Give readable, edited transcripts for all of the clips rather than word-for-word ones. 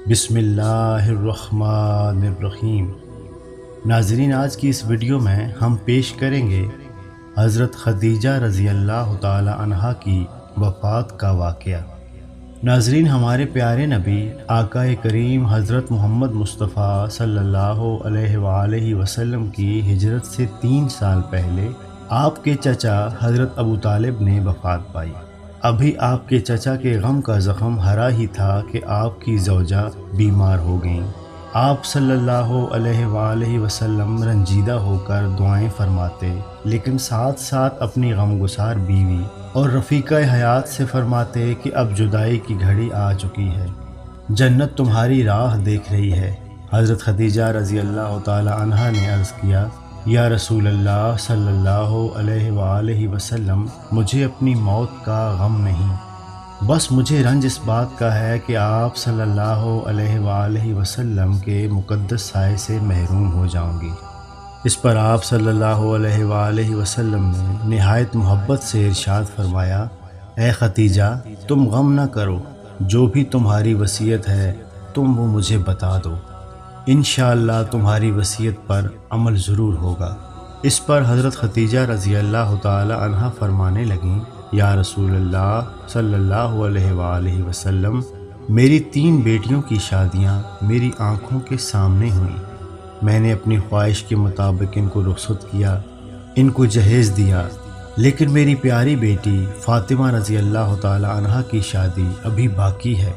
بسم اللہ الرحمن الرحیم۔ ناظرین، آج کی اس ویڈیو میں ہم پیش کریں گے حضرت خدیجہ رضی اللہ تعالی عنہا کی وفات کا واقعہ۔ ناظرین، ہمارے پیارے نبی آقا کریم حضرت محمد مصطفیٰ صلی اللہ علیہ وآلہ وسلم کی ہجرت سے 3 سال پہلے آپ کے چچا حضرت ابو طالب نے وفات پائی۔ ابھی آپ کے چچا کے غم کا زخم ہرا ہی تھا کہ آپ کی زوجہ بیمار ہو گئیں۔ آپ صلی اللہ علیہ وآلہ وسلم رنجیدہ ہو کر دعائیں فرماتے، لیکن ساتھ ساتھ اپنی غمگسار بیوی اور رفیقہ حیات سے فرماتے کہ اب جدائی کی گھڑی آ چکی ہے، جنت تمہاری راہ دیکھ رہی ہے۔ حضرت خدیجہ رضی اللہ تعالی عنہا نے عرض کیا، یا رسول اللہ صلی اللہ علیہ وآلہ وسلم، مجھے اپنی موت کا غم نہیں، بس مجھے رنج اس بات کا ہے کہ آپ صلی اللہ علیہ وآلہ وسلم کے مقدس سائے سے محروم ہو جاؤں گی۔ اس پر آپ صلی اللہ علیہ وآلہ وسلم نے نہایت محبت سے ارشاد فرمایا، اے خدیجہ، تم غم نہ کرو، جو بھی تمہاری وصیت ہے تم وہ مجھے بتا دو، انشاءاللہ تمہاری وصیت پر عمل ضرور ہوگا۔ اس پر حضرت خدیجہ رضی اللہ تعالی عنہا فرمانے لگیں، یا رسول اللہ صلی اللہ علیہ وآلہ وسلم، میری 3 بیٹیوں کی شادیاں میری آنکھوں کے سامنے ہوئیں، میں نے اپنی خواہش کے مطابق ان کو رخصت کیا، ان کو جہیز دیا، لیکن میری پیاری بیٹی فاطمہ رضی اللہ تعالی عنہا کی شادی ابھی باقی ہے۔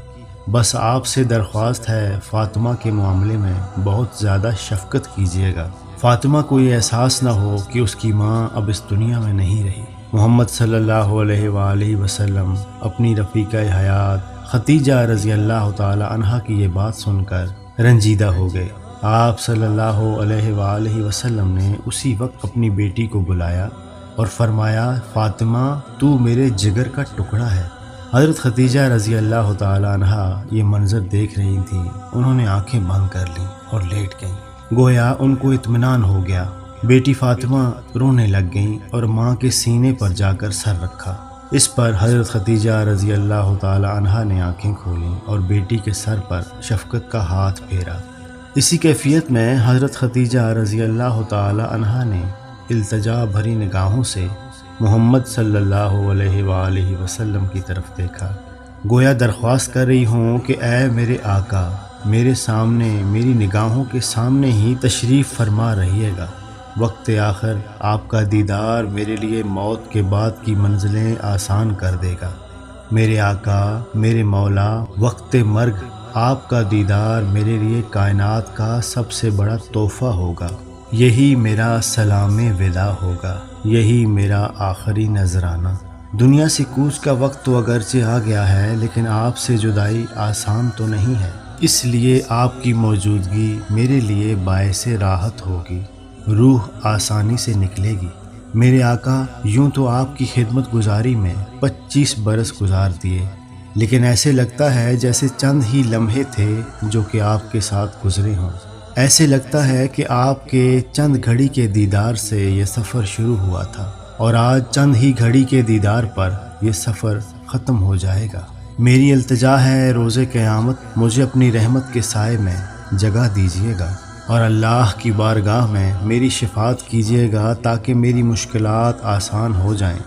بس آپ سے درخواست ہے فاطمہ کے معاملے میں بہت زیادہ شفقت کیجیے گا۔ فاطمہ کو یہ احساس نہ ہو کہ اس کی ماں اب اس دنیا میں نہیں رہی۔ محمد صلی اللہ علیہ وآلہ وسلم اپنی رفیقہ حیات خدیجہ رضی اللہ تعالی عنہا کی یہ بات سن کر رنجیدہ ہو گئے۔ آپ صلی اللہ علیہ وآلہ وسلم نے اسی وقت اپنی بیٹی کو بلایا اور فرمایا، فاطمہ، تو میرے جگر کا ٹکڑا ہے۔ حضرت خدیجہ رضی اللہ تعالی عنہا یہ منظر دیکھ رہی تھیں، انہوں نے آنکھیں بند کر لیں اور لیٹ گئیں، گویا ان کو اطمینان ہو گیا۔ بیٹی فاطمہ رونے لگ گئیں اور ماں کے سینے پر جا کر سر رکھا۔ اس پر حضرت خدیجہ رضی اللہ تعالی عنہا نے آنکھیں کھولیں اور بیٹی کے سر پر شفقت کا ہاتھ پھیرا۔ اسی کیفیت میں حضرت خدیجہ رضی اللہ تعالی عنہا نے التجا بھری نگاہوں سے محمد صلی اللہ علیہ وآلہ وسلم کی طرف دیکھا، گویا درخواست کر رہی ہوں کہ اے میرے آقا، میرے سامنے، میری نگاہوں کے سامنے ہی تشریف فرما رہیے گا۔ وقت آخر آپ کا دیدار میرے لیے موت کے بعد کی منزلیں آسان کر دے گا۔ میرے آقا، میرے مولا، وقت مرگ آپ کا دیدار میرے لیے کائنات کا سب سے بڑا تحفہ ہوگا۔ یہی میرا سلام وداع ہوگا، یہی میرا آخری نذرانہ۔ دنیا سے کوچ کا وقت تو اگرچہ آ گیا ہے، لیکن آپ سے جدائی آسان تو نہیں ہے، اس لیے آپ کی موجودگی میرے لیے باعث راحت ہوگی، روح آسانی سے نکلے گی۔ میرے آقا، یوں تو آپ کی خدمت گزاری میں 25 برس گزار دیے، لیکن ایسے لگتا ہے جیسے چند ہی لمحے تھے جو کہ آپ کے ساتھ گزرے ہوں۔ ایسے لگتا ہے کہ آپ کے چند گھڑی کے دیدار سے یہ سفر شروع ہوا تھا اور آج چند ہی گھڑی کے دیدار پر یہ سفر ختم ہو جائے گا۔ میری التجا ہے روز قیامت مجھے اپنی رحمت کے سائے میں جگہ دیجیے گا اور اللہ کی بارگاہ میں میری شفاعت کیجیے گا تاکہ میری مشکلات آسان ہو جائیں۔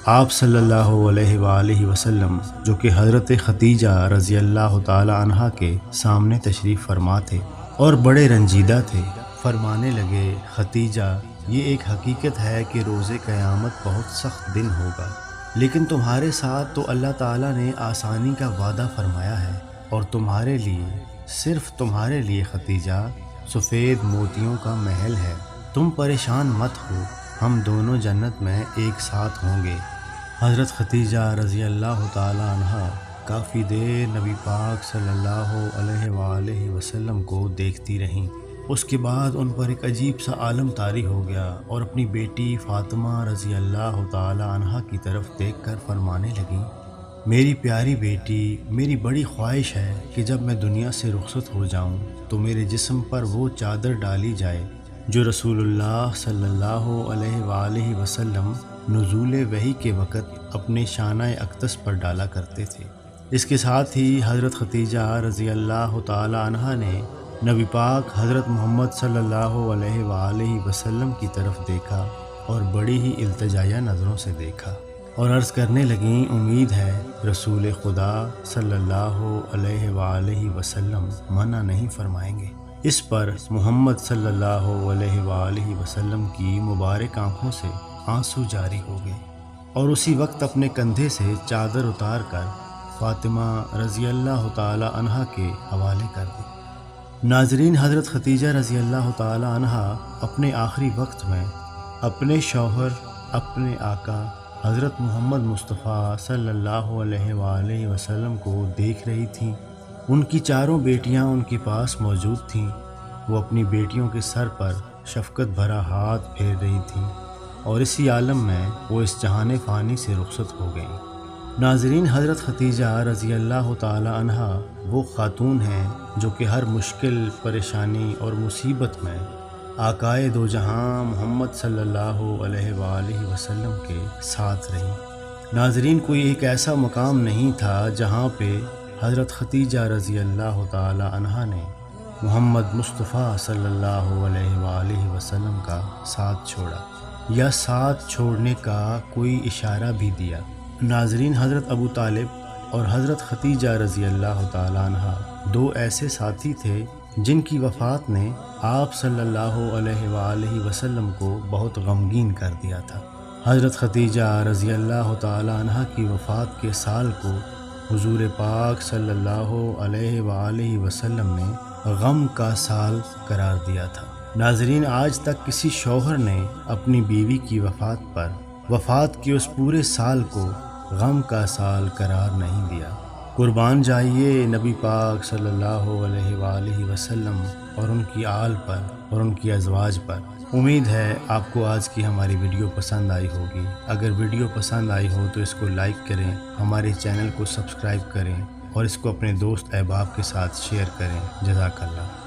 آپ صلی اللہ علیہ وآلہ وسلم، جو کہ حضرت خدیجہ رضی اللہ تعالی عنہا کے سامنے تشریف فرما تھے اور بڑے رنجیدہ تھے، فرمانے لگے، خدیجہ، یہ ایک حقیقت ہے کہ روز قیامت بہت سخت دن ہوگا، لیکن تمہارے ساتھ تو اللہ تعالیٰ نے آسانی کا وعدہ فرمایا ہے، اور تمہارے لیے، صرف تمہارے لیے خدیجہ، سفید موتیوں کا محل ہے۔ تم پریشان مت ہو، ہم دونوں جنت میں ایک ساتھ ہوں گے۔ حضرت خدیجہ رضی اللہ تعالی عنہا کافی دیر نبی پاک صلی اللہ علیہ وآلہ وسلم کو دیکھتی رہیں۔ اس کے بعد ان پر ایک عجیب سا عالم طاری ہو گیا اور اپنی بیٹی فاطمہ رضی اللہ تعالی عنہا کی طرف دیکھ کر فرمانے لگیں، میری پیاری بیٹی، میری بڑی خواہش ہے کہ جب میں دنیا سے رخصت ہو جاؤں تو میرے جسم پر وہ چادر ڈالی جائے جو رسول اللہ صلی اللہ علیہ وآلہ وسلم نزول وحی کے وقت اپنے شانہ اقدس پر ڈالا کرتے تھے۔ اس کے ساتھ ہی حضرت ختیجہ رضی اللہ تعالی عنہا نے نبی پاک حضرت محمد صلی اللہ علیہ وآلہ وسلم کی طرف دیکھا اور بڑی ہی التجائیہ نظروں سے دیکھا اور عرض کرنے لگیں امید ہے رسول خدا صلی اللہ علیہ وآلہ وسلم منع نہیں فرمائیں گے۔ اس پر محمد صلی اللہ علیہ وآلہ وسلم کی مبارک آنکھوں سے آنسو جاری ہو گئے اور اسی وقت اپنے کندھے سے چادر اتار کر فاطمہ رضی اللہ تعالی عنہا کے حوالے کر دی۔ ناظرین، حضرت ختیجہ رضی اللہ تعالی عنہا اپنے آخری وقت میں اپنے شوہر، اپنے آقا حضرت محمد مصطفیٰ صلی اللہ علیہ وآلہ وسلم کو دیکھ رہی تھیں۔ ان کی چاروں بیٹیاں ان کے پاس موجود تھیں۔ وہ اپنی بیٹیوں کے سر پر شفقت بھرا ہاتھ پھیر رہی تھیں اور اسی عالم میں وہ اس جہان فانی سے رخصت ہو گئیں۔ ناظرین، حضرت ختیجہ رضی اللہ تعالی عنہا وہ خاتون ہیں جو کہ ہر مشکل، پریشانی اور مصیبت میں آقائے دو جہاں محمد صلی اللہ علیہ وآلہ وسلم کے ساتھ رہیں۔ ناظرین، کوئی ایک ایسا مقام نہیں تھا جہاں پہ حضرت ختیجہ رضی اللہ تعالی عنہا نے محمد مصطفیٰ صلی اللہ علیہ وآلہ وسلم کا ساتھ چھوڑا یا ساتھ چھوڑنے کا کوئی اشارہ بھی دیا۔ ناظرین، حضرت ابو طالب اور حضرت ختیجہ رضی اللہ تعالی عنہا دو ایسے ساتھی تھے جن کی وفات نے آپ صلی اللہ علیہ وآلہ وسلم کو بہت غمگین کر دیا تھا۔ حضرت ختیجہ رضی اللہ تعالی عنہا کی وفات کے سال کو حضور پاک صلی اللہ علیہ وآلہ وسلم نے غم کا سال قرار دیا تھا۔ ناظرین، آج تک کسی شوہر نے اپنی بیوی کی وفات پر وفات کے اس پورے سال کو غم کا سال قرار نہیں دیا۔ قربان جائیے نبی پاک صلی اللہ علیہ وآلہ وسلم اور ان کی آل پر اور ان کی ازواج پر۔ امید ہے آپ کو آج کی ہماری ویڈیو پسند آئی ہوگی۔ اگر ویڈیو پسند آئی ہو تو اس کو لائک کریں، ہمارے چینل کو سبسکرائب کریں اور اس کو اپنے دوست احباب کے ساتھ شیئر کریں۔ جزاک اللہ۔